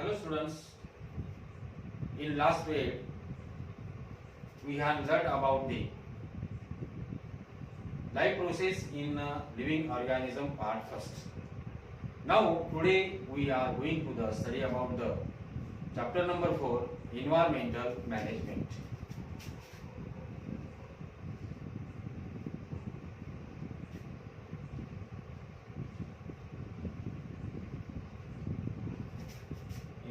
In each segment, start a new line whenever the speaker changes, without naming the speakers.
Hello students, in last grade we have learned about the life process in living organism part first. Now today we are going to the study about the chapter number 4, environmental management.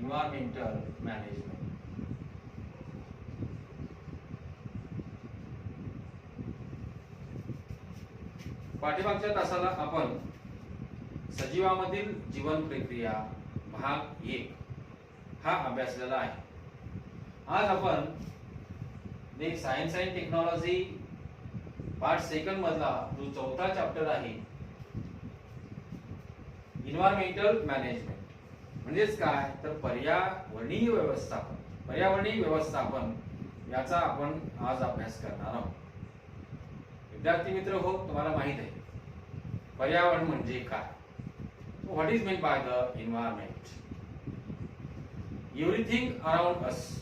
Environmental management. पाठीमागच्या तासाला आपण सजीवामधील जीवन प्रक्रिया भाग 1 हा अभ्यासलेला आहे. आज आपण the science and technology part 2 मधला जो चौथा चॅप्टर आहे एन्व्हायरमेंटल मॅनेजमेंट म्हणजेच काय तर पर्यावरणीय व्यवस्थापन याचा आपण आज अभ्यास करणार आहोत. विद्यार्थी मित्र हो, तुम्हाला माहित आहे पर्यावरण म्हणजे काय. What is mean by the environment? Everything around us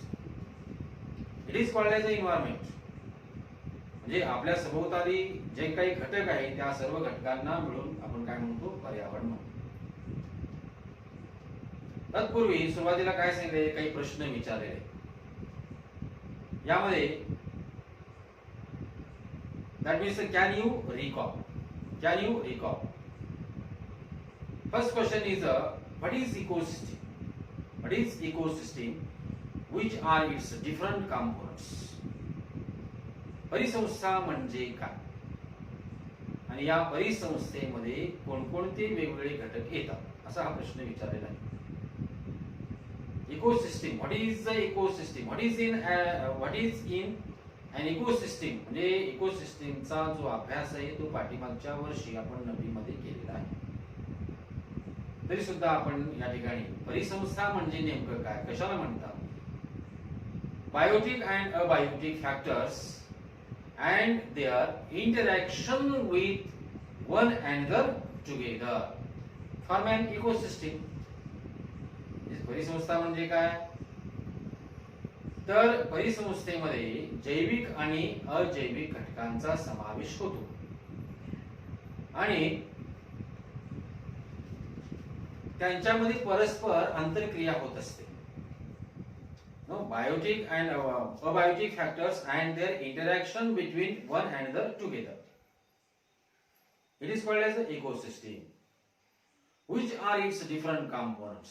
it is called as a environment. म्हणजे आपल्या सभोवताली जे काही घटक आहेत त्या सर्व घटकांना मिळून आपण काय म्हणतो पर्यावरण म्हणतो. तत्पूर्वी सुरुवातीला काय सांगितले, काही प्रश्न विचारलेले. यामध्ये that means can you recall? First question is what is ecosystem? Which are its different components? परिसंस्था म्हणजे काय आणि या परिसंस्थेमध्ये कोणकोणते वेगवेगळे घटक येतात असा हा प्रश्न विचारलेला आहे. Ecosystem, what is the ecosystem? What is in an ecosystem? म्हणजे इकोसिस्टीमचा जो अभ्यास आहे तो पाठीमागच्या वर्षी आपण 9वी मध्ये केलेला आहे. तरी सुद्धा आपण या ठिकाणी परिसंस्था म्हणजे नेमकं काय, कशाला म्हणतात? Biotic and abiotic factors and their interaction with one another together form an ecosystem. परिसंस्था म्हणजे काय तर परिसंस्थेमध्ये जैविक आणि अजैविक घटकांचा समावेश होतो आणि त्यांच्यामध्ये परस्पर आंतरक्रिया होत असते. Biotic and abiotic factors and their interaction between one another together it is called as a ecosystem. Which are its different components?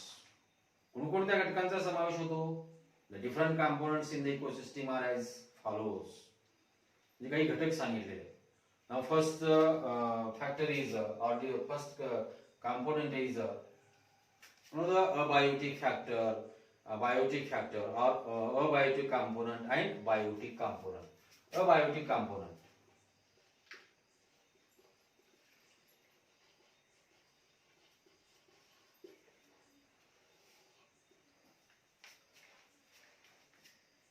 कोणकोणत्या घटकांचा समावेश होतो? The different components in the ecosystem are as follows. जे काही घटक सांगितलेले. Now first factor is or the first component is the abiotic factor, biotic factor or abiotic component and biotic component. Abiotic component.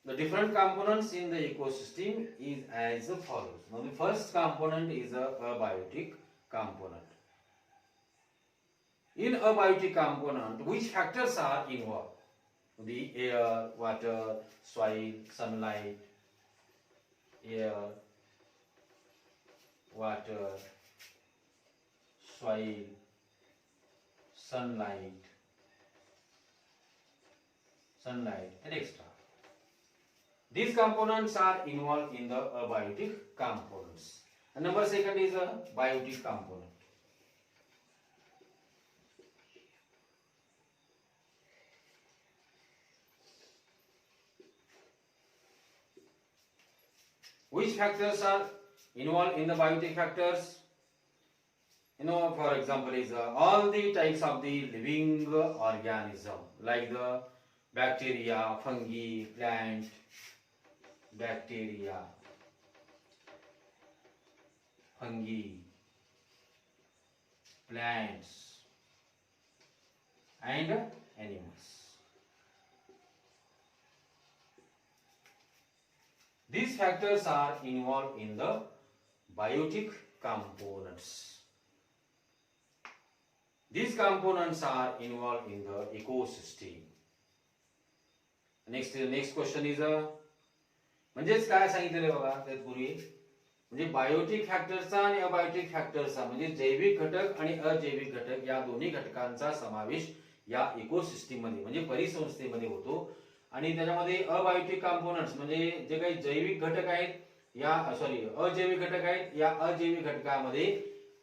The different components in the ecosystem is as follows. Now the first component is a abiotic component. In abiotic component, which factors are involved? The air, water, soil, sunlight. Air, water, soil, sunlight, and extra. These components are involved in the abiotic components. And number second is a biotic component. Which factors are involved in the biotic factors? For example, is all the types of the living organism like the bacteria, fungi, plant. Bacteria, fungi, plants and animals. These factors are involved in the biotic components. These components are involved in the ecosystem. Next question is म्हणजेच काय सांगितलेलं बघा त्यापूर्वी, म्हणजे Biotique फॅक्टरचा आणि abiotic फॅक्टरचा म्हणजे जैविक घटक आणि अजैविक घटक या दोन्ही घटकांचा समावेश या इकोसिस्टीम मध्ये म्हणजे परिसंस्थेमध्ये होतो. आणि त्याच्यामध्ये अबायोटिक कंपोनंट्स म्हणजे जे काही जैविक घटक आहेत अजैविक घटक आहेत, या अजैविक घटकामध्ये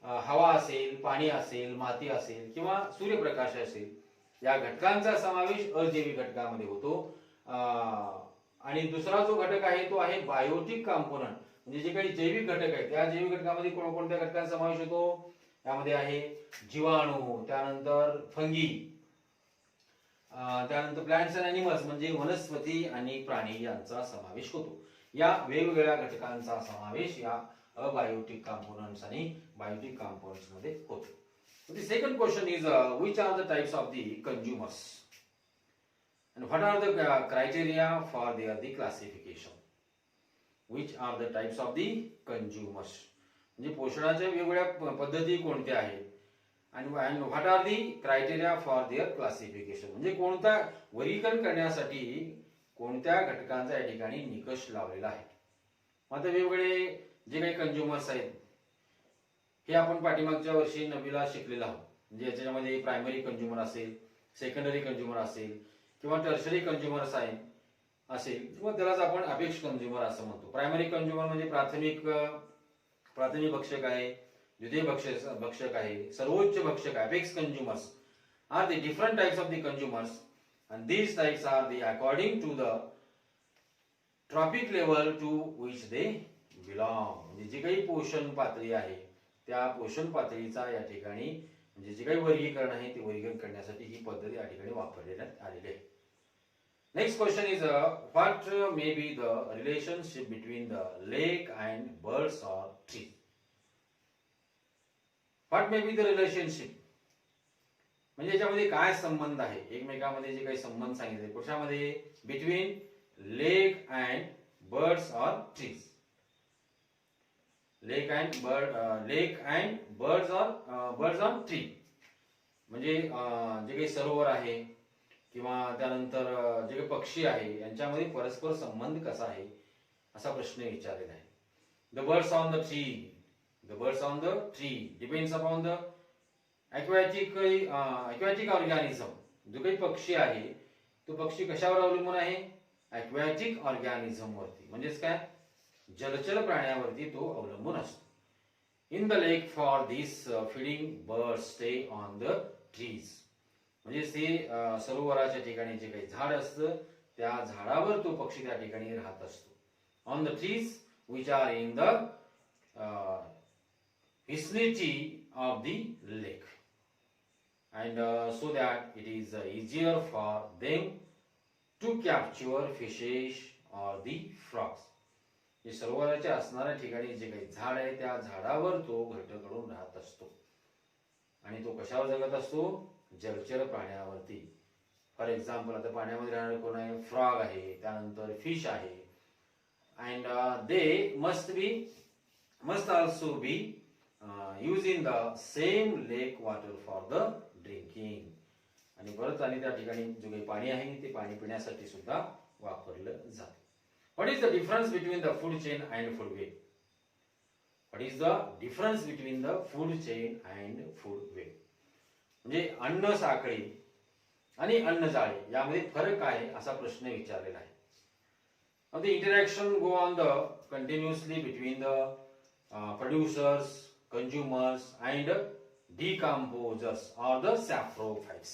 हवा असेल, पाणी असेल, माती असेल किंवा सूर्यप्रकाश असेल, या घटकांचा समावेश अजैविक घटकामध्ये होतो. आणि दुसरा जो घटक आहे तो आहे बायोटिक कंपोनंट म्हणजे जे काही जैविक घटक आहेत त्या जैविक घटकामध्ये कोणकोणत्या घटकांचा समावेश होतो, त्यामध्ये आहे जीवाणू, त्यानंतर फंगी, त्यानंतर प्लांट्स अँड अॅनिमल्स म्हणजे वनस्पती आणि प्राणी यांचा समावेश होतो. या वेगवेगळ्या घटकांचा समावेश या अबायोटिक कंपोनंट्स आणि बायोटिक कंपोनंट्स मध्ये होतो. The second question is which are the types of the consumers and what are the criteria for their the classification? Which are the types of the consumers? म्हणजे पोषणाच्या वेगवेगळ्या पद्धती कोणत्या आहेत आणि what are the criteria for their classification म्हणजे कोणता वर्गीकरण करण्यासाठी कोणत्या घटकांचा या ठिकाणी निकष लावलेला आहे. आता वेगवेगळे जे काही कंझ्युमर्स आहेत हे आपण पाठीमागच्या वर्षी नववीला शिकलेलो आहोत. म्हणजे याच्यामध्ये प्रायमरी कंझ्युमर असेल, सेकंडरी कंझ्युमर असेल किंवा टर्शरी कंझ्युमर्स आहे असेल किंवा त्यालाच आपण अपेक्ष कंझ्युमर असं म्हणतो. प्रायमरी कंझ्युमर म्हणजे प्राथमिक भक्षक आहे, द्वितीय भक्षक आहे, सर्वोच्च भक्षक आहे. Apex consumers are the different types of the consumers and these types are the according to the trophic level to which they belong. म्हणजे जी काही पोषण पातळी आहे त्या पोषण पातळीचा या ठिकाणी म्हणजे जे काही वर्गीकरण आहे ते वर्गीकरण करण्यासाठी ही पद्धत या ठिकाणी वापरण्यात आलेली आहे. Next question is what may be the relationship between the lake and birds or tree. What may be the relationship म्हणजे याच्यामध्ये काय संबंध आहे, एकमेकांमध्ये जे काही संबंध सांगितले कशामध्ये, between lake and birds or trees. Lake and birds or tree म्हणजे जे काही सरोवर आहे किंवा त्यानंतर जे काही पक्षी आहे यांच्यामध्ये परस्पर संबंध कसा आहे असा प्रश्न विचारलेला आहे. The birds on the tree depends upon the aquatic organism. जो काही पक्षी आहे तो पक्षी कशावर अवलंबून आहे, एक्वॅटिक ऑर्गॅनिझम वरती म्हणजेच काय जलचर प्राण्यावरती तो अवलंबून असतो. In the lake for this feeding birds stay on the trees म्हणजे ते सरोवराच्या ठिकाणी जे काही झाड असतं त्या झाडावर तो पक्षी त्या ठिकाणी राहत असतो. On the trees which are in the vicinity of the lake and so that it is easier for them to capture fishes or the frogs. हे सरोवराच्या असणाऱ्या ठिकाणी जे काही झाड आहे त्या झाडावर तो घट्ट करून राहत असतो आणि तो कशावर जगत असतो, जलचर प्राण्यावरती. फॉर एक्झाम्पल आता पाण्यामध्ये राहणारे कोण आहे, फ्रॉग आहे, त्यानंतर फिश आहे. And they must also be using the same lake water for the drinking. आणि परत आणि त्या ठिकाणी जो काही पाणी आहे ते पाणी पिण्यासाठी सुद्धा वापरलं जातं. What is the difference between the food chain and food web? What is the difference between the food chain and food web? म्हणजे अन्न साखळी आणि अन्न जाळे यामध्ये फरक आहे असा प्रश्न विचारलेला आहे. Now the interaction go on the continuously between the producers, consumers and decomposers or the saprophytes.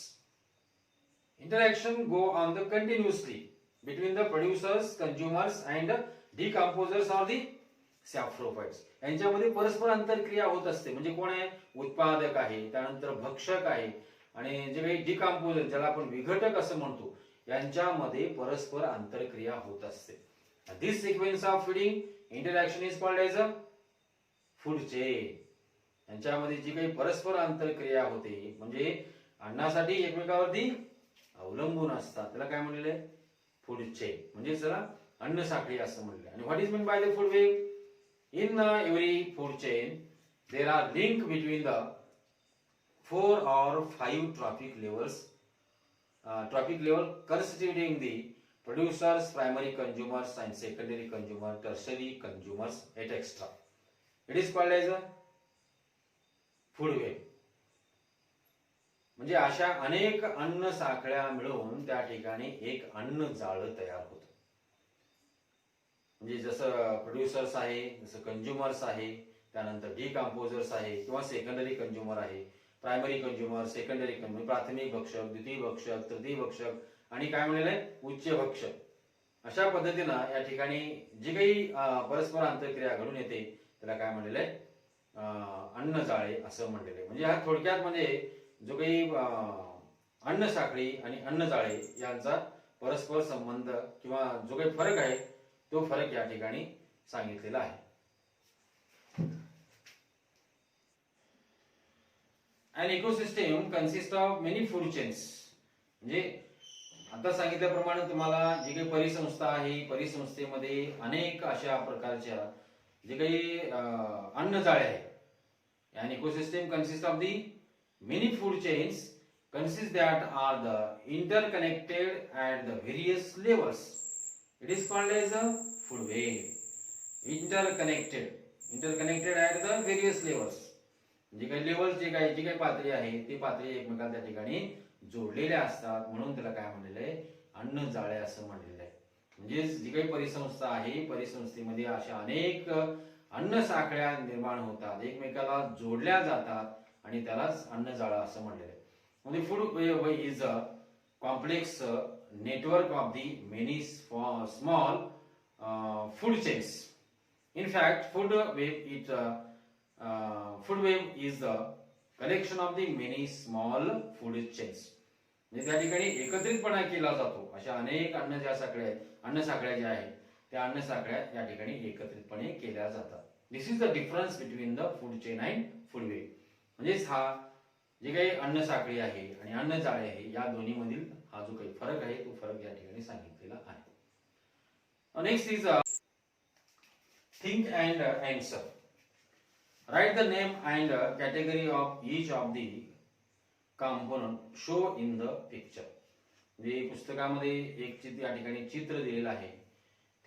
Interaction go on the continuously between the producers, consumers and decomposers or the saprophytes. यांच्यामध्ये परस्पर अंतरक्रिया होत असते. म्हणजे कोण आहे, उत्पादक आहे, त्यानंतर भक्षक आहे आणि जे काही डिकम्पोजर ज्याला आपण विघटक असं म्हणतो यांच्यामध्ये परस्पर अंतरक्रिया होत असते. This sequence of feeding interaction is called as a food chain. यांच्यामध्ये जी काही परस्पर अंतरक्रिया होते म्हणजे अन्नासाठी एकमेकावरती अवलंबून असतात त्याला काय म्हणले, फूड चेन म्हणजे त्याला अन्न साखळी असं म्हणले. आणि what is mean by the food web, in every food chain there are link between the 4 or 5 trophic level constituting the producers, primary consumers and secondary consumer, tertiary consumers et extra. It is called as a food web. म्हणजे अशा अनेक अन्न साखळ्या मिळून त्या ठिकाणी एक अन्न जाळं तयार होतं. म्हणजे जसं प्रोड्युसर्स आहे, जसं कंझ्युमर्स आहे, त्यानंतर डिकंपोजर्स आहे किंवा सेकंडरी कंझ्युमर आहे, प्रायमरी कंझ्युमर, सेकंडरी कंझ्युमर, प्राथमिक भक्षक, द्वितीय भक्षक, तृतीय भक्षक आणि काय म्हणलेलं उच्च भक्षक. अशा पद्धतीनं या ठिकाणी जी काही परस्पर आंतरक्रिया घडून येते त्याला काय म्हणलेलं आहे अन्न जाळे असं म्हणलेलं आहे. म्हणजे हा थोडक्यात म्हणजे जो काही अन्न साखळी आणि अन्न जाळे यांचा परस्पर संबंध किंवा जो काही फरक आहे तो फरक या ठिकाणी सांगितलेला आहे. An ecosystem consists of many food chains. म्हणजे आता सांगितल्याप्रमाणे तुम्हाला जी काही परिसंस्था आहे, परिसंस्थेमध्ये अनेक अशा प्रकारच्या जे काही अन्न जाळे आहेत. An ecosystem consists of the many food chains consists that are the interconnected at the various levels. It is called as a food web. Interconnected at the various levels. जे काही लेवल जी काही पातळी आहे ती पातळी एकमेकांना त्या ठिकाणी जोडलेल्या असतात म्हणून त्याला काय म्हणलेलं आहे अन्न जाळे असं म्हणलेलं आहे. म्हणजे जी काही परिसंस्था आहे परिसंस्थेमध्ये अशा अनेक अन्न साखळ्या निर्माण होतात, एकमेकाला जोडल्या जातात आणि त्यालाच अन्न जाळं असं म्हणलेलं आहे. म्हणजे food web is a complex network of the many small food chains. In fact, food web is the collection of the many small food chains. म्हणजे त्या ठिकाणी एकत्रितपणा केला जातो अशा अनेक अन्न साखळ्या ज्या आहेत त्या अन्न साखळ्या या ठिकाणी एकत्रितपणे केल्या जातात. This is the difference between the food chain and food web. म्हणजेच हा जे काही अन्न साखळी आहे आणि अन्न जाळे आहे या दोन्ही मधील हा जो काही फरक आहे तो फरक या ठिकाणी सांगितलेला आहे. Next is think and answer. Write the name and category of each of the component show in the picture. म्हणजे पुस्तकामध्ये एक या ठिकाणी चित्र दिलेलं आहे,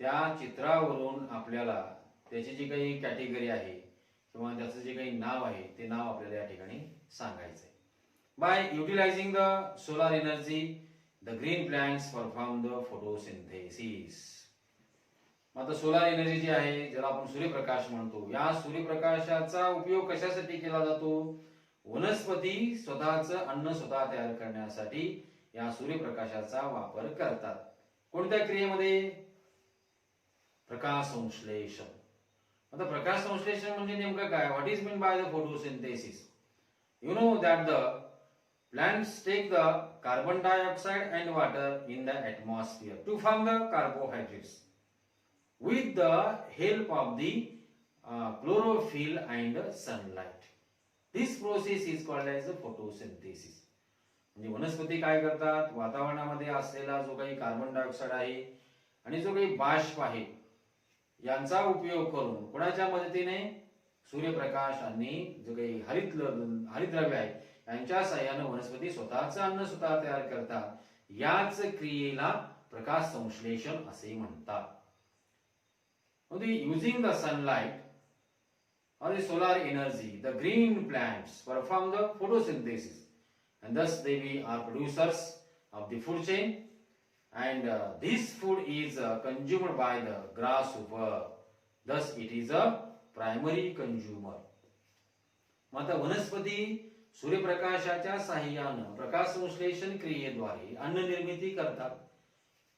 त्या चित्रावरून आपल्याला त्याची जी काही कॅटेगरी आहे किंवा त्याचं जे काही नाव आहे ते नाव आपल्याला या ठिकाणी सांगायचं आहे. By utilising the solar energy the green plants perform the photosynthesis. आता सोलार एनर्जी जी आहे ज्याला आपण सूर्यप्रकाश म्हणतो, या सूर्यप्रकाशाचा उपयोग कशासाठी केला जातो? वनस्पती स्वतःचं अन्न स्वतः तयार करण्यासाठी या सूर्यप्रकाशाचा वापर करतात. कोणत्या क्रियेमध्ये? प्रकाश संश्लेषण. आता प्रकाश संश्लेषण म्हणजे नेमकं काय? What is mean by the photosynthesis? You know that the plants take the carbon dioxide and water in the atmosphere to form the carbohydrates with the help of the chlorophyll and sunlight. This process is called as the photosynthesis. म्हणजे वनस्पती काय करतात? वातावरणामध्ये असलेला जो काही carbon dioxide आहे आणि जो काही बाष्प आहे यांचा उपयोग करून कोणाच्या मदतीने? सूर्यप्रकाश आणि जो काही हरितद्रव्य आहे यांच्या साह्याने वनस्पती स्वतःचं अन्न स्वतः तयार करतात. याच क्रियेला प्रकाश संश्लेषण असे म्हणतात. Using the sunlight or the solar energy, the green plants perform the photosynthesis and thus they are producers of the food chain, and this food is consumed by the grasshopper, thus it is a primary consumer. आता वनस्पती सूर्यप्रकाशाच्या साहाय्याने प्रकाश संश्लेषण क्रियेद्वारे अन्न निर्मिती करतात.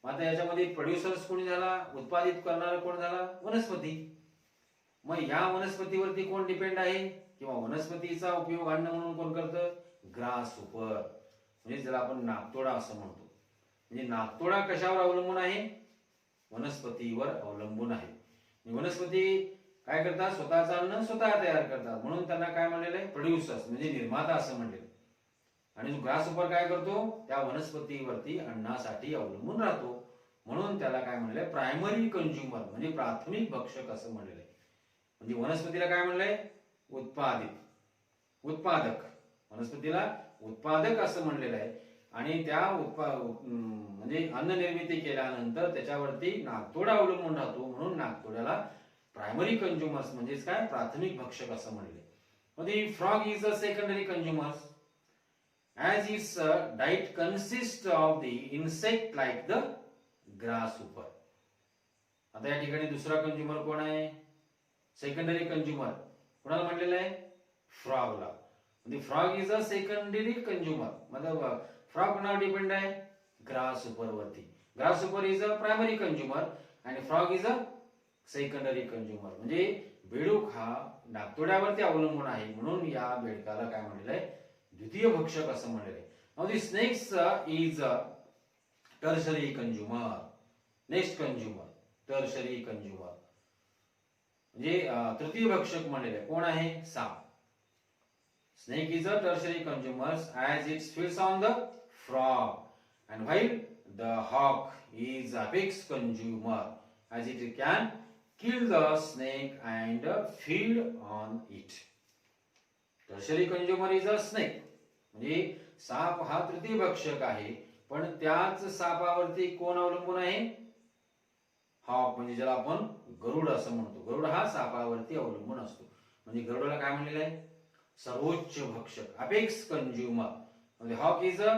आता याच्यामध्ये प्रोड्युसर्स कोण झाला? उत्पादित करणारा कोण झाला? वनस्पती. मग या वनस्पतीवरती कोण डिपेंड आहे किंवा वनस्पतीचा उपयोग अन्न म्हणून कोण करतं? ग्रासहोपर, म्हणजे ज्याला आपण नाकतोडा असं म्हणतो. म्हणजे नाकतोडा कशावर अवलंबून आहे? वनस्पतीवर अवलंबून आहे. वनस्पती काय करतात? स्वतःचं अन्न स्वतः तयार करतात म्हणून त्यांना काय म्हणलेलं आहे? प्रोड्युसर्स म्हणजे निर्माता असं म्हणलेलं. आणि जो ग्रासहोपर काय करतो? त्या वनस्पतीवरती अन्नासाठी अवलंबून राहतो म्हणून त्याला काय म्हणलेलं? प्रायमरी कंझ्युमर म्हणजे प्राथमिक भक्षक असं म्हणलेलं आहे. म्हणजे वनस्पतीला काय म्हणलंय? उत्पादक. वनस्पतीला उत्पादक असं म्हणलेलं आहे आणि त्या म्हणजे अन्न निर्मिती केल्यानंतर त्याच्यावरती नाकतोडा अवलंबून राहतो, म्हणून नाकतोड्याला प्रायमरी कंझ्युमर्स म्हणजेच काय, प्राथमिक भक्षक असं म्हणले. मध्ये frog is a secondary consumers as its diet consists of the insect like the grasshopper. आता या ठिकाणी दुसरा कंझ्युमर कोण आहे, सेकंडरी कंझ्युमर कोणाला म्हटलेलं आहे, फ्रॉगला. म्हणजे frog is a secondary consumer, मतलब फ्रॉग कोणावर डिपेंड आहे, ग्रासहोपर वरती. Grasshopper is a primary consumer आणि frog is a secondary consumer. म्हणजे बेडूक हा नाकतोड्यावरती अवलंबून आहे, म्हणून या बेडकाला काय म्हटलेलं आहे, द्वितीय भक्षक असं म्हटलेलं आहे. Now the snakes is a tertiary consumer. Next consumer tertiary consumer म्हणजे तृतीय भक्षक म्हणलेले कोण आहे, साप. Snake is a tertiary consumers as it feeds on the frog, and while the hawk is apex consumer as it can kill the snake and feed on it. Tertiary consumer is a snake म्हणजे साप हा तृतीय भक्षक आहे, पण त्याच सापावरती कोण अवलंबून आहे, हॉक म्हणजे ज्याला आपण गरुड असं म्हणतो. गरुड हा सापावरती अवलंबून असतो. म्हणजे गरुडाला काय म्हणलेलं आहे, सर्वोच्च भक्षक, अपेक्स कंझ्युमर. म्हणजे hawk is a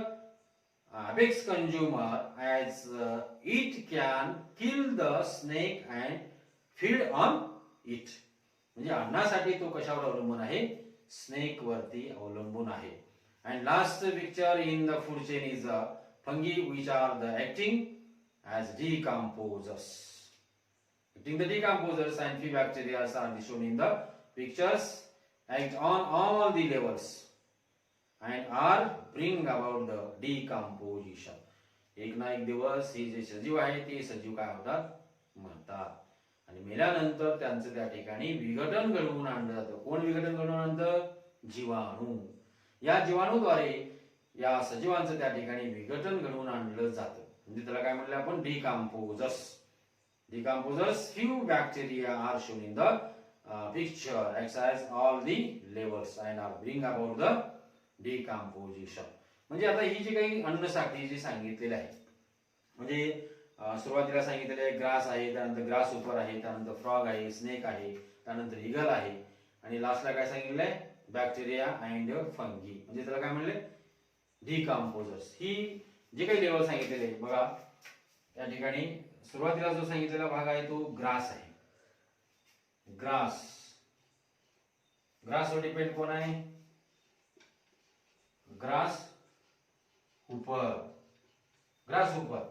apex consumer as it can kill the snake and feed on it. म्हणजे अन्नासाठी तो कशावर अवलंबून आहे, स्नेक वरती अवलंबून आहे. And last picture in the food chain is the fungi, which are the acting as decomposers. Acting the decomposers and few bacteria are shown in the pictures, act on all the levels and are bring about the decomposition. एक ना एक दिवस हे जे सजीव आहे ते सजीव काय होतात, मरतात. आणि मेल्यानंतर त्यांचं त्या ठिकाणी विघटन घडवून आणलं जातं. कोण विघटन घडवून आणतं, जीवाणू. या जीवाणूद्वारे या सजीवांचं त्या ठिकाणी विघटन घडवून आणलं जातं. म्हणजे त्याला काय म्हणलं आपण, decomposers. Decomposers few bacteria are shown in the picture exercise all the levels and are bring about the decomposition. म्हणजे आता ही जी काही अन्न साखळी जी सांगितलेली आहे, म्हणजे सुरुवातीला सांगितलेले आहे ग्रास आहे, त्यानंतर ग्रासहोपर आहे, त्यानंतर फ्रॉग आहे, स्नेक आहे, त्यानंतर ईगल आहे, आणि लास्टला काय सांगितलं आहे, बॅक्टेरिया अँड फंगी. म्हणजे त्याला काय म्हणले, डिकम्पोजर्स. ही जे काही लेवल सांगितलेले आहे बघा, या ठिकाणी सुरुवातीला जो सांगितलेला भाग आहे तो ग्रास आहे. ग्रास, ग्रासवर डिपेंड कोण आहे, ग्रास हुपर. Grass Hooper.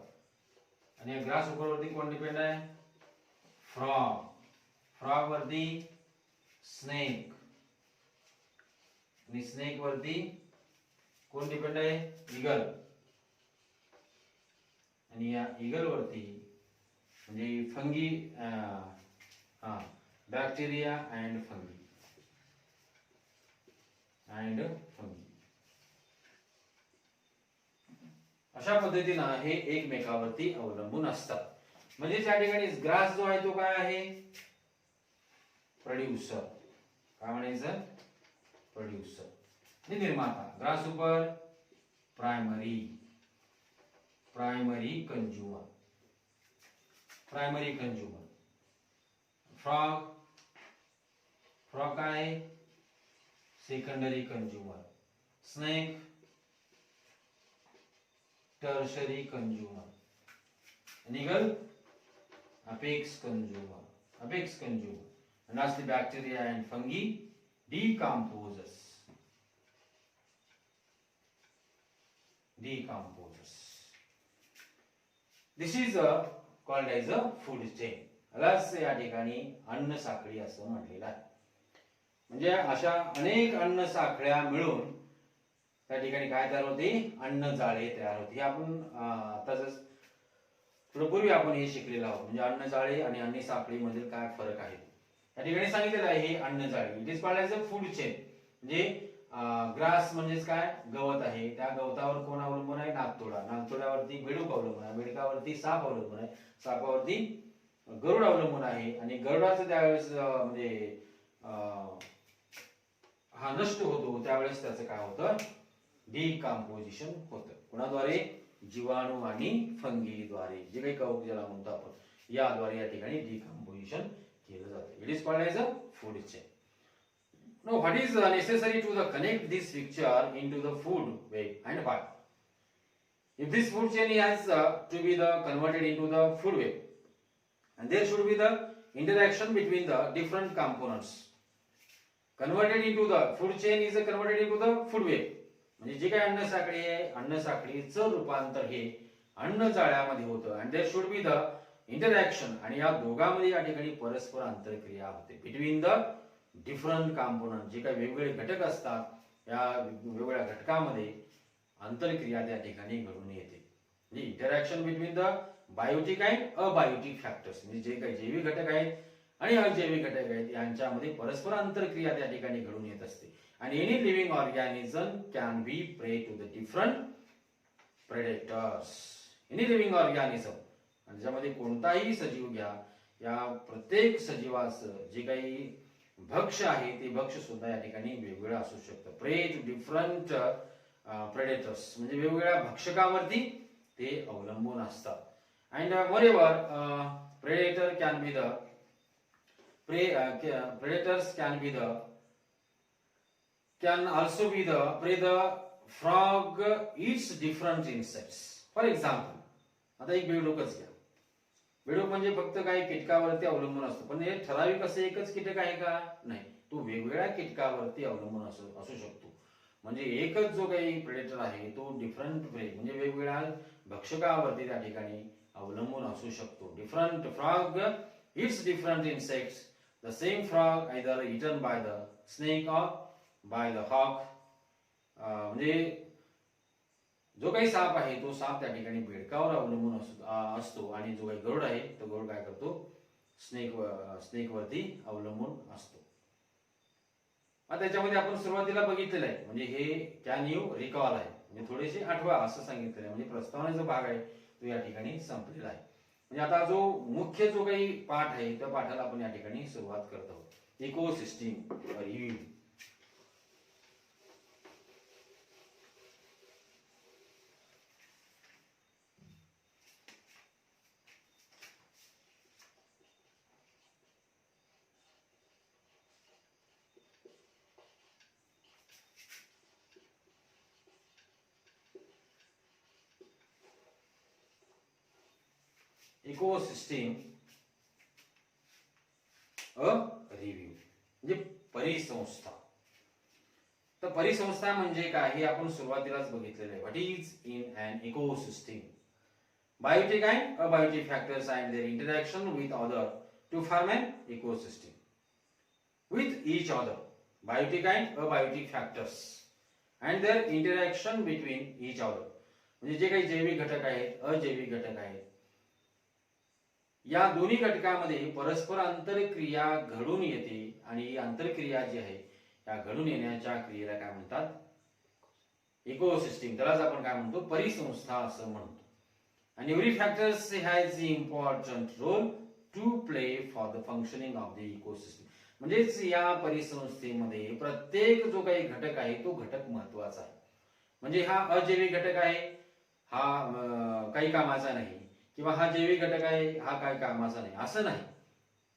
आणि ग्रास हुपर वरती कोण डिपेंड आहे, फ्रॉग. फ्रॉग वरती स्नेक, आणि स्नेक वरती कोण डिपेंड आहे, ईगल. आणि या ईगल वरती म्हणजे फंगी, बॅक्टेरिया अँड फंगी. अशा पद्धतीनं हे एकमेकावरती अवलंबून असतात. म्हणजे त्या ठिकाणी ग्रास जो आहे तो काय आहे, प्रोड्युसर. काय म्हणायचं, प्रोड्युसर, निर्माता. Grasshopper primary consumer. फ्रॉग काय, secondary consumer. Snake tertiary consumer. Eagle apex consumer. And lastly bacteria and fungi, decomposers. This is called as a food chain. यालाच या ठिकाणी अन्न साखळी असं म्हटलेलं आहे. म्हणजे अशा अनेक अन्न साखळ्या मिळून त्या ठिकाणी काय तयार होते, अन्न जाळे तयार होते. हे आपण आताच पूर्वी आपण हे शिकलेलं आहोत. म्हणजे अन्न जाळे आणि अन्न साखळी मधील काय फरक आहे या ठिकाणी सांगितलेलं आहे. हे अन्न जाळे, it is called as a food chain. म्हणजे ग्रास म्हणजेच काय, गवत आहे, त्या गवतावर कोण अवलंबून आहे, नाकतोडा. नाकतोड्यावरती बेडूक अवलंबून आहे, बेडकावरती साप अवलंबून आहे, सापावरती गरुड अवलंबून आहे. आणि गरुडाचं त्यावेळेस म्हणजे हा नष्ट होतो त्यावेळेस त्याचं काय होतं, डिकम्पोजिशन होतं. कोणाद्वारे? जीवाणू आणि फंगीद्वारे, जे काही कवक ज्याला म्हणतो आपण, याद्वारे या ठिकाणी डिकम्पोजिशन केलं जातं. It is called as a food chain. Now, what is necessary to connect this picture into the food web and why? If this food chain has to be converted into the food web, and there should be the interaction between the different components. Converted into the food chain is converted into the food web. म्हणजे जे काही अन्न साखळी आहे, अन्न साखळीचं रूपांतर हे अन्न जाळ्यामध्ये होतं. and there should be the interaction, आणि या दोघांमध्ये या ठिकाणी परस्पर आंतरक्रिया होते बिटवीन द डिफरंट कॉम्पोनंट. जे काही वेगवेगळे घटक असतात या वेगवेगळ्या घटकांमध्ये आंतरक्रिया त्या ठिकाणी घडून येते. म्हणजे interaction between the biotic and abiotic factors, म्हणजे जे काही जैविक घटक आहेत आणि अजैविक घटक आहेत यांच्यामध्ये परस्पर आंतरक्रिया त्या ठिकाणी घडून येत असते. आणि any living organism can be prey to the different predators. Any living organism, आणि ज्यामध्ये कोणताही सजीव घ्या, या प्रत्येक सजीवाचं जे काही भक्ष आहे ते भक्ष सुद्धा या ठिकाणी वेगवेगळं असू शकतं. प्रे टू डिफरंट प्रेडेटर्स म्हणजे वेगवेगळ्या भक्षकावरती ते अवलंबून असतात. And moreover predator can be the predators can also be the prey. The frog eats different insects. For example, आता एक बेडूकच घ्या. बेडूक म्हणजे फक्त काही कीटकावरती अवलंबून असतो, पण हे ठराविक असं एकच कीटक आहे का? नाही, तो वेगवेगळ्या कीटकावरती अवलंबून असू शकतो. म्हणजे एकच जो काही प्रेडेटर आहे तो डिफरंट प्रे म्हणजे वेगवेगळ्या भक्षकावरती त्या ठिकाणी अवलंबून असू शकतो. Different frog eats different insects. The same frog either eaten by the snake or by the hawk. म्हणजे जो काही साप आहे तो साप त्या ठिकाणी बेडकावर अवलंबून असतो, आणि जो काही गरुड आहे तो गरुड काय करतो? स्नेक वरती अवलंबून असतो. आता त्याच्यामध्ये आपण सुरुवातीला बघितलेलं आहे, म्हणजे हे कॅन यू रिकॉल आहे, म्हणजे थोडेसे आठवा असं सांगितलेलं आहे. म्हणजे प्रस्तावनेचा भाग आहे तो या ठिकाणी संपलेला आहे. म्हणजे आता जो मुख्य जो काही पाठ आहे त्या पाठाला आपण या ठिकाणी सुरुवात करत आहोत. Ecosystem review. इकोसिस्टीम अ रिव्ह्यू म्हणजे परिसंस्था. तर परिसंस्था म्हणजे काय हे आपण सुरुवातीलाच बघितलेलं आहे. What is in an ecosystem? Biotic and abiotic factors and their interaction with other to form an ecosystem. With each other, biotic and abiotic factors and their interaction between each other, म्हणजे जे काही जैविक घटक आहेत, अजैविक घटक आहेत, या दोन्ही घटकांमध्ये परस्पर आंतरक्रिया घडून येते. आणि ही आंतरक्रिया जी आहे या घडून येण्याच्या क्रियेला काय म्हणतात? इकोसिस्टीम. त्यालाच आपण काय म्हणतो? परिसंस्था असं म्हणतो. आणि every factors has important role to play for the functioning of the ecosystem. म्हणजेच या परिसंस्थेमध्ये प्रत्येक जो काही घटक आहे तो घटक महत्वाचा आहे. म्हणजे हा अजैविक घटक आहे, हा काही कामाचा नाही, किंवा हा जैविक घटक आहे, हा काही कामाचा नाही, असं नाही.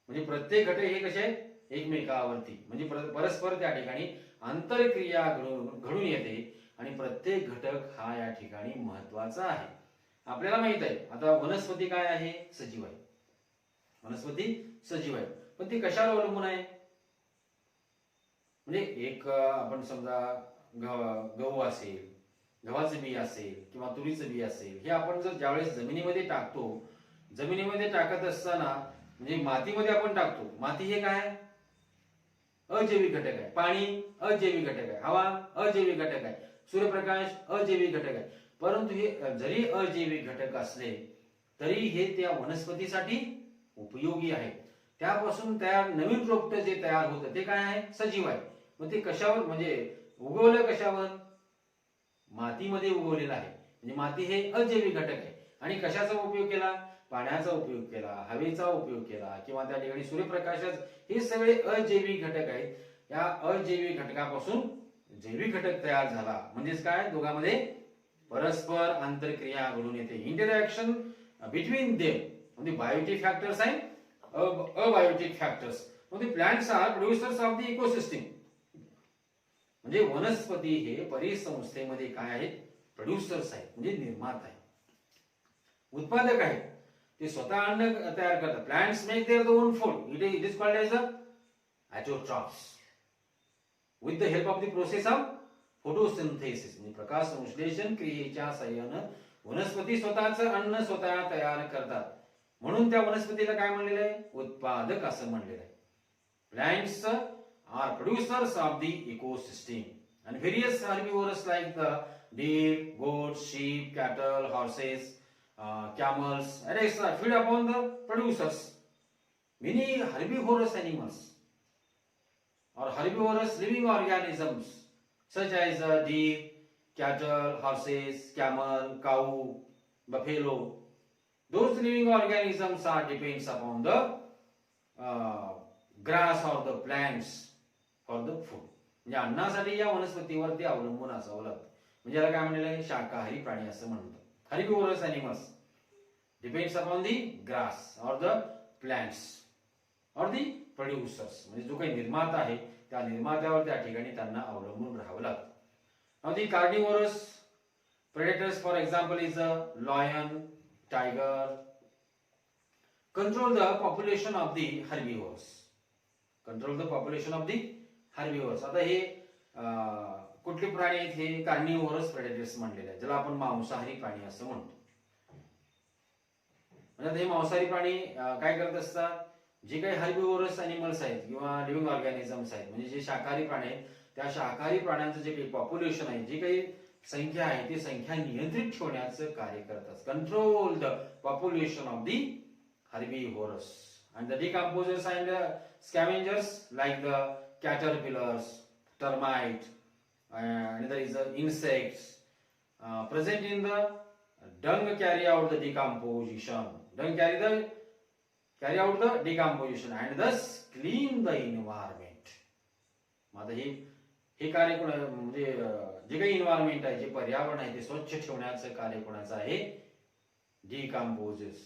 म्हणजे प्रत्येक घटक हे कसे आहेत? एकमेकावरती म्हणजे परस्पर त्या ठिकाणी आंतरक्रिया घडून येते, आणि प्रत्येक घटक हा या ठिकाणी महत्वाचा आहे. आपल्याला माहित आहे आता वनस्पती काय आहे? सजीव आहे. वनस्पती सजीव आहे, पण ती कशावर अवलंबून आहे? म्हणजे एक आपण समजा गहू असेल, गव्हाचं बी असेल किंवा तुरीचं बी असेल, हे आपण जर ज्यावेळेस जमिनीमध्ये टाकतो, जमिनीमध्ये टाकत असताना म्हणजे मातीमध्ये आपण टाकतो. माती हे काय? अजैविक घटक आहे. पाणी अजैविक घटक आहे. हवा अजैविक घटक आहे. सूर्यप्रकाश अजैविक घटक आहे. परंतु हे जरी अजैविक घटक असले तरी हे त्या वनस्पतीसाठी उपयोगी आहे. त्यापासून तयार नवीन रोपट जे तयार होतं ते काय आहे? सजीव आहे. मग ते कशावर म्हणजे उगवलं कशावर? मातीमध्ये उगवलेलं आहे. म्हणजे माती हे अजैविक घटक आहे. आणि कशाचा उपयोग केला? पाण्याचा उपयोग केला, हवेचा उपयोग केला, किंवा त्या ठिकाणी सूर्यप्रकाशाचा, हे सगळे अजैविक घटक आहेत. या अजैविक घटकापासून जैविक घटक तयार झाला म्हणजेच काय, दोघांमध्ये परस्पर आंतरक्रिया घडून येते. Interaction between them the biotic factors and abiotic factors. The plants are producers of the ecosystem. म्हणजे वनस्पती हे परिसंस्थेमध्ये काय आहेत, प्रोड्युसर्स आहेत, म्हणजे निर्माता आहेत, उत्पादक आहेत. ते स्वतः अन्न तयार करतात. Plants make their own food. It is called as autotrophs with the help of the process of photosynthesis. म्हणजे प्रकाश संश्लेषण क्रियेच्या साहाय्याने वनस्पती स्वतःचं अन्न स्वतः तयार करतात. म्हणून त्या वनस्पतीला काय म्हणलेलं आहे, उत्पादक असं म्हणलेलं आहे. Plants are producers of the ecosystem and various herbivores like the deer, goats, sheep, cattle, horses, camels, etc. feed upon the producers. Many herbivorous animals or herbivorous living organisms such as deer, cattle, horses, camel, cow, buffalo. Those living organisms are depends upon the grass or the plants for the food. म्हणजे अन्नासाठी या वनस्पतीवर ते अवलंबून असावं लागतं. म्हणजे याला काय म्हणलेलं आहे, शाकाहारी प्राणी असं म्हणतात. Herbivores animals depends upon the grass or the plants or the producers. म्हणजे जो काही निर्माता आहे त्या निर्मात्यावर त्या ठिकाणी त्यांना अवलंबून राहावं लागतं. Now the carnivorous predators for example is a lion, tiger control the population of the herbivores. Control the population of the herbivores. आता हे कुठले प्राणी आहेत, हे कार्निवोरस प्रेडेटर्स म्हणलेले आहेत, ज्याला आपण मांसाहारी प्राणी असं म्हणतो. म्हणजे हे मांसाहारी प्राणी काय करत असतात, जे काही हर्बिवोरस एनिमल्स आहेत किंवा लिव्हिंग ऑर्गॅनिझम्स आहेत, म्हणजे जे शाकाहारी प्राणी आहेत, त्या शाकाहारी प्राण्यांचं जे काही पॉप्युलेशन आहे, जी काही संख्या आहे, ती संख्या नियंत्रित ठेवण्याचं कार्य करतात. Control the population of the herbivores and the decomposers and scavengers like the caterpillars, termite, and there is insects present in the dung carry out the decomposition. Dung carry out the decomposition and thus clean the environment. आता हे कार्य कोण म्हणजे जे काही environment आहे, जे पर्यावरण आहे, ते स्वच्छ ठेवण्याचं कार्य कोणाचं आहे, डिकम्पोजर्स.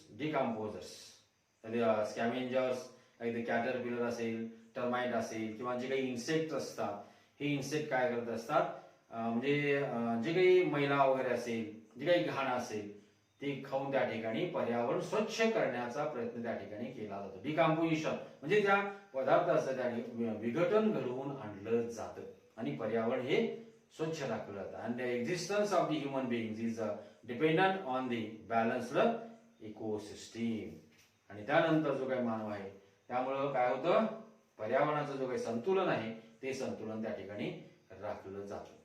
स्कॅव्हेंजर्स लाईक द कॅटरपिलर असेल, टर्माइट असेल किंवा जे काही इन्सेक्ट असतात, हे इन्सेक्ट काय करत असतात, म्हणजे जे काही मैला वगैरे असेल, जे काही घाण असेल, ते खाऊन त्या ठिकाणी पर्यावरण स्वच्छ करण्याचा प्रयत्न त्या ठिकाणी केला जातो. डिकम्पोजिशन म्हणजे त्या पदार्थाचं त्या विघटन घडवून आणलं जातं आणि पर्यावरण हे स्वच्छ राखलं जातं. And the existence of the human beings is dependent on the balanced ecosystem. आणि त्यानंतर जो काही मानव आहे, त्यामुळं काय होतं, पर्यावरणाचं जो काही संतुलन आहे, ते संतुलन त्या ठिकाणी राखलं जातं.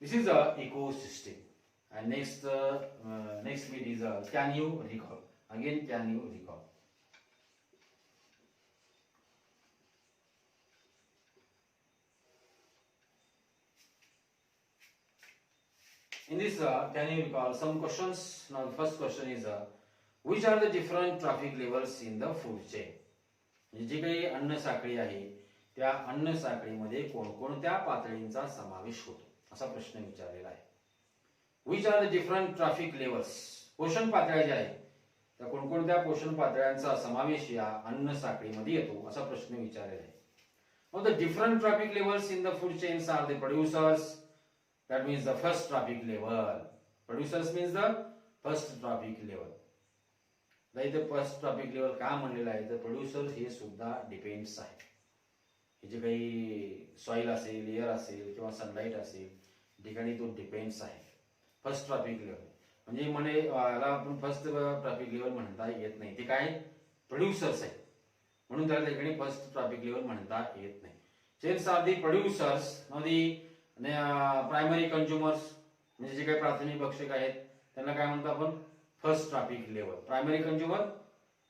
This is a ecosystem. And next bit is can you recall? Again, can you recall? In this, can you recall some questions? Now, the first question is, which are the different traffic levels in the food chain? जी काही अन्न साखळी आहे, त्या अन्न साखळीमध्ये कोणकोणत्या पातळींचा समावेश होतो, असा प्रश्न विचारलेला आहे. Which are the different traffic levels? पोषण पातळ्या ज्या आहेत, त्या कोणकोणत्या पोषण पातळ्यांचा समावेश या अन्न साखळीमध्ये येतो, असा प्रश्न विचारलेला आहे. Now the different traffic levels in the food chains are the producers. That means the first traffic level. Producers means the first traffic level. The first traffic level का म्हणलेला आहे, तर प्रोड्युसर्स हे सुद्धा डिपेंड्स आहे. हे जे काही सॉइल असेल, एअर असेल किंवा सनलाईट असेल, ठिकाणी तो डिपेंड्स आहे. फर्स्ट ट्रॅफिक लेवल म्हणजे म्हणे याला आपण फर्स्ट ट्रॅफिक लेवल म्हणता येत नाही, ते काय प्रोड्युसर्स आहे, म्हणून त्याला ठिकाणी फर्स्ट ट्रॅफिक लेवल म्हणता येत नाही. Chains are the producers. Know the primary consumers म्हणजे जे काही प्राथमिक भक्षक आहेत, त्यांना काय म्हणतो आपण, first trophic level. Primary consumer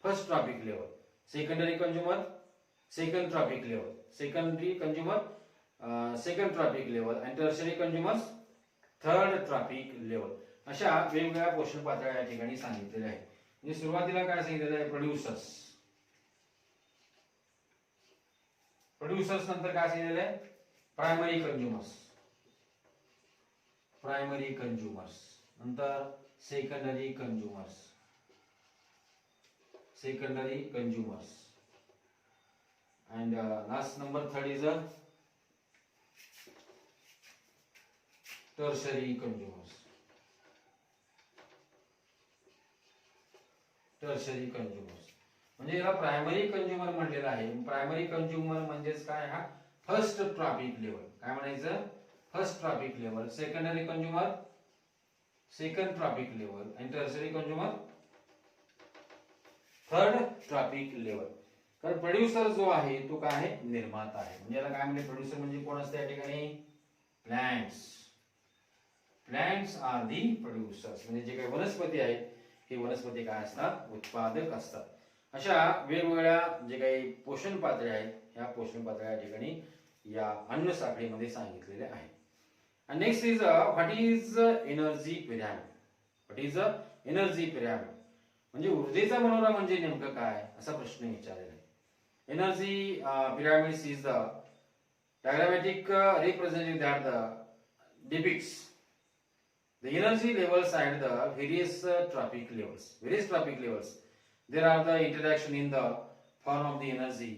first trophic level, secondary consumer second trophic level, secondary consumer second trophic level आणि tertiary consumers third trophic level. अशा वेगवेगळ्या पोषण पातळ्या या ठिकाणी सांगितलेल्या आहेत. म्हणजे सुरुवातीला काय सांगितलेलं आहे, प्रोड्युसर्स. प्रोड्युसर्स नंतर काय सांगितलेलं आहे, प्रायमरी कंज्युमर्स, प्रायमरी कंज्युमर्स, नंतर secondary consumers, secondary consumers, and last number third is a tertiary consumers, tertiary consumers. म्हणजे याला प्रायमरी कंज्युमर म्हणलेला आहे. प्रायमरी कंज्युमर म्हणजेच काय, हा फर्स्ट ट्रॉपिक लेवल, काय म्हणायचं, first trophic level. Secondary consumer second trophic level, आणि tertiary consumer third trophic level. तर प्रोड्युसर जो आहे तो काय आहे, निर्माता आहे. म्हणजे याला काय म्हणजे प्रोड्युसर म्हणजे कोण असते या ठिकाणी, plants. Plants are the producers. म्हणजे जे काही वनस्पती आहेत हे वनस्पती काय असतात, उत्पादक असतात. अशा वेगवेगळ्या जे काही पोषण पातळ्या आहेत, ह्या पोषण पातळ्या या ठिकाणी या अन्न साखळीमध्ये सांगितलेल्या आहेत. आणि next is what is energy pyramid. What is energy pyramid म्हणजे ऊर्जेचा मनोरा म्हणजे नेमकं काय, असा प्रश्न विचारलेला आहे. Energy pyramids is the diagrammatic representative that the depicts the energy levels at the various tropic levels. Various tropic levels. There are the interaction in the form of the energy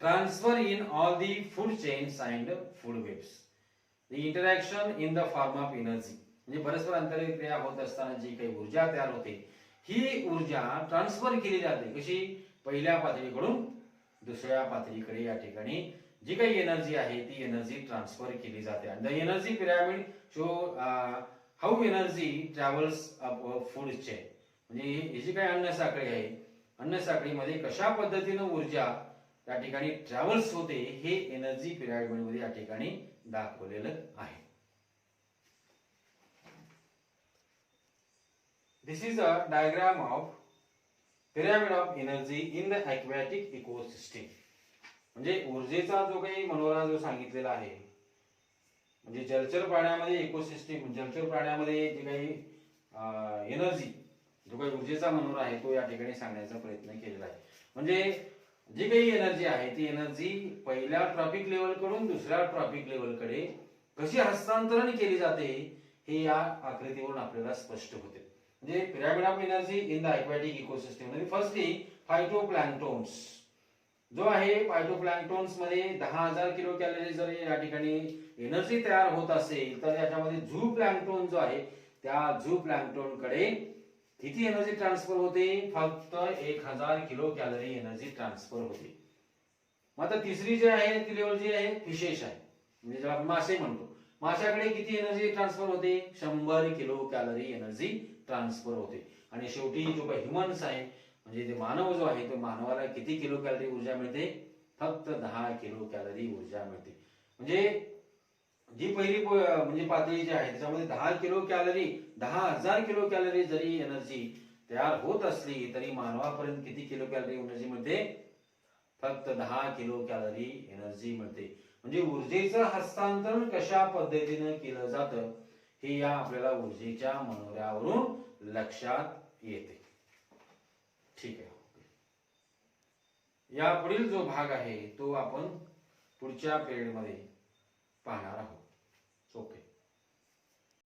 transfer in all the food chains and food webs. The interaction in the form of energy म्हणजे परस्पर आंतरक्रिया होत असताना जी काही ऊर्जा तयार होते, ही ऊर्जा ट्रान्सफर केली जाते. कशी, पहिल्या पातळीकडून दुसऱ्या पातळीकडे या ठिकाणी जी काही एनर्जी आहे ती एनर्जी ट्रान्सफर केली जाते. आणि the energy pyramid show how energy travels up food chain. म्हणजे ही जी काही अन्न साखळी आहे, अन्न साखळीमध्ये कशा पद्धतीने ऊर्जा या ठिकाणी ट्रॅव्हल्स होते, हे एनर्जी पिरॅमिड मध्ये या ठिकाणी दाखवलेलं आहे. This is a diagram of pyramid of energy in the aquatic ecosystem. म्हणजे ऊर्जेचा जो काही मनोरा जो सांगितलेला आहे, म्हणजे जलचर प्राण्यामध्ये इकोसिस्टीम, जलचर प्राण्यामध्ये जे काही एनर्जी, जो काही ऊर्जेचा मनोरा आहे तो या ठिकाणी सांगण्याचा प्रयत्न केलेला आहे. म्हणजे जी काही एनर्जी आहे ती एनर्जी पहिल्या ट्रॉपिक लेवल कडून दुसऱ्या ट्रॉपिक लेवल कडे कशी हस्तांतरण केली जाते हे या आकृतीवरून आपल्याला स्पष्ट होते. म्हणजे pyramid of energy in the aquatic ecosystem मध्ये फर्स्टली फायटोप्लॅन्क्टोन्स जो आहे, फायटोप्लॅन्क्टोन्स मध्ये 10,000 किलो कॅलरी जर या ठिकाणी एनर्जी तयार होत असेल, तर याच्यामध्ये झू प्लॅन्क्टोन जो आहे त्या झू प्लॅन्क्टोन कडे किती एनर्जी ट्रान्सफर होते, फक्त 1000 किलो कॅलरी एनर्जी ट्रान्सफर होते. मग आता तिसरी जी आहे ती लेवल जी आहे फिशेस आहे, म्हणजे ज्याला मासे म्हणतो, माशाकडे किती एनर्जी ट्रान्सफर होते, 100 किलो कॅलरी एनर्जी ट्रान्सफर होते. आणि शेवटी जो काही ह्युमन्स आहे, म्हणजे ते मानव जो आहे, तो मानवाला किती किलो कॅलरी ऊर्जा मिळते, फक्त 10 किलो कॅलरी ऊर्जा मिळते. म्हणजे जी पहिली म्हणजे पातळी जी आहे त्याच्यामध्ये 10 किलो कॅलरी, 10,000 किलो कॅलरी जरी एनर्जी तयार होत असली तरी मानवापर्यंत किती किलो कॅलरी एनर्जी मिळते, फक्त 10 किलो कॅलरी एनर्जी मिळते. म्हणजे ऊर्जेचं हस्तांतरण कशा पद्धतीने केलं जातं हे या आपल्याला ऊर्जेच्या मनोऱ्यावरून लक्षात येते. ठीक आहे. या पुढील जो भाग आहे तो आपण पुढच्या पिरियड मध्ये पाहणार आहोत. ओके.